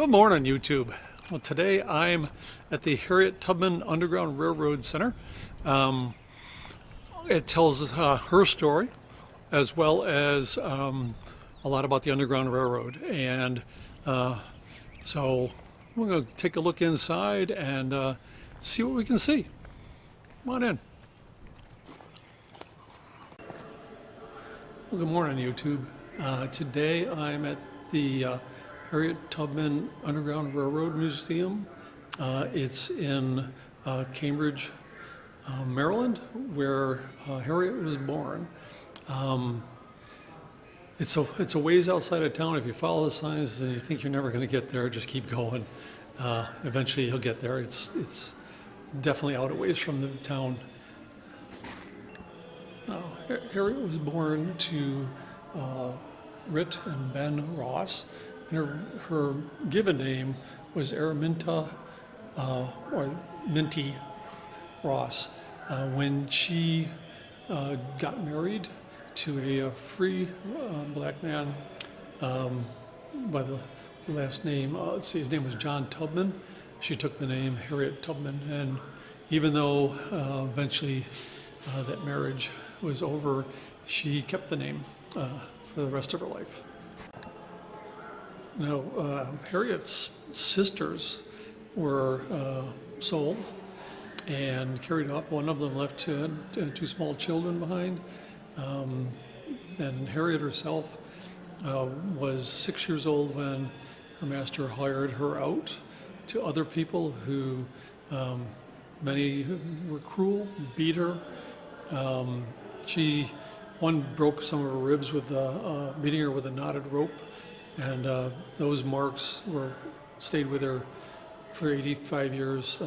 Good morning, YouTube. Well, today I'm at the Harriet Tubman Underground Railroad Center. It tells us her story, as well as a lot about the Underground Railroad. And so we're going to take a look inside and see what we can see. Come on in. Well, good morning, YouTube. Today I'm at the Harriet Tubman Underground Railroad Museum. It's in Cambridge, Maryland, where Harriet was born. It's a ways outside of town. If you follow the signs and you think you're never going to get there, just keep going. Eventually you'll get there. It's definitely out a ways from the town. Harriet was born to Rit and Ben Ross, and her given name was Araminta or Minty Ross. When she got married to a free black man by the last name, his name was John Tubman, she took the name Harriet Tubman. And even though eventually that marriage was over, she kept the name for the rest of her life. Now, Harriet's sisters were sold and carried off. One of them left two small children behind. And Harriet herself was 6 years old when her master hired her out to other people who, many were cruel, beat her. One broke some of her ribs with beating her with a knotted rope, and those marks stayed with her for 85 years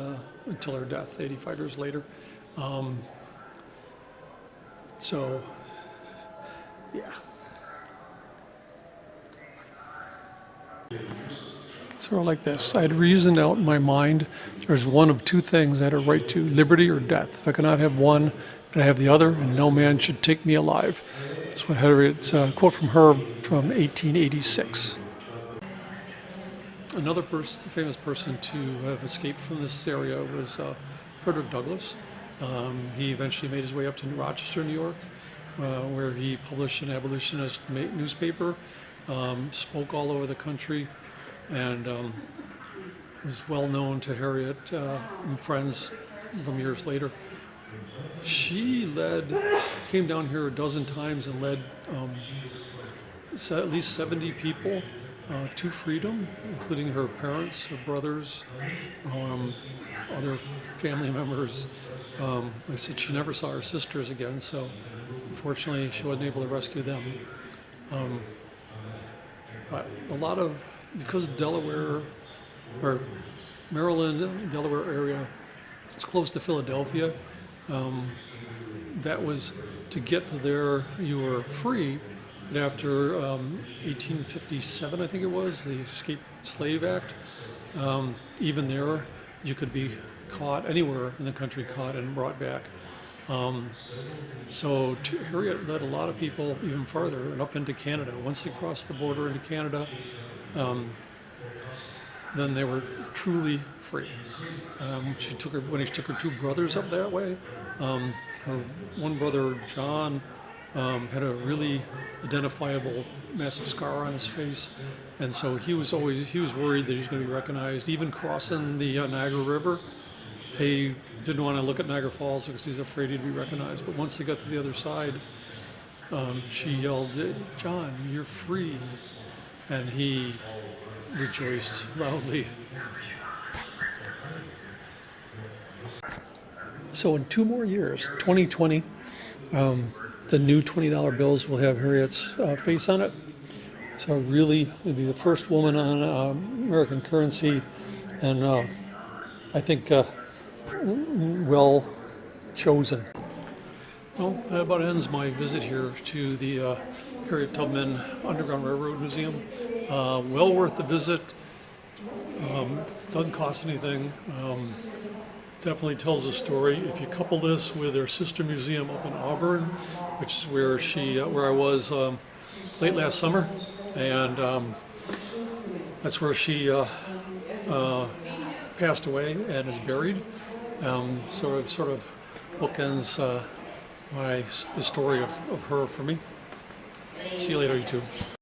until her death, 85 years later. So, yeah. Sort of like this. I had reasoned out in my mind there's one of two things I had a right to: liberty or death. If I could not have one, I have the other, and no man should take me alive. That's what Harriet's quote from her from 1886. Another famous person to have escaped from this area was Frederick Douglass. He eventually made his way up to Rochester, New York, where he published an abolitionist newspaper, spoke all over the country, and was well known to Harriet and friends from years later. She came down here a dozen times and led at least 70 people to freedom, including her parents, her brothers, other family members. Like I said, she never saw her sisters again, so unfortunately she wasn't able to rescue them. But because Delaware, or Maryland, Delaware area, it's close to Philadelphia. That was, to get to there, you were free. And after 1857, I think it was, the Escape Slave Act, even there, you could be caught anywhere in the country, caught and brought back. So Harriet led a lot of people even farther and up into Canada. Once they crossed the border into Canada, then they were truly free. When she took her two brothers up that way, her one brother, John, had a really identifiable massive scar on his face, and so he was worried that he was going to be recognized. Even crossing the Niagara River, he didn't want to look at Niagara Falls because he's afraid he'd be recognized. But once they got to the other side, she yelled, "John, you're free," and he rejoiced loudly. So in 2 more years, 2020, the new $20 bills will have Harriet's face on it. So really, it'll be the first woman on American currency, and I think well chosen. Well, that about ends my visit here to the Harriet Tubman Underground Railroad Museum. Well worth the visit. Doesn't cost anything. Definitely tells a story. If you couple this with their sister museum up in Auburn, which is where I was late last summer, and That's where she passed away and is buried. Sort of bookends the story of her for me. See you later, YouTube.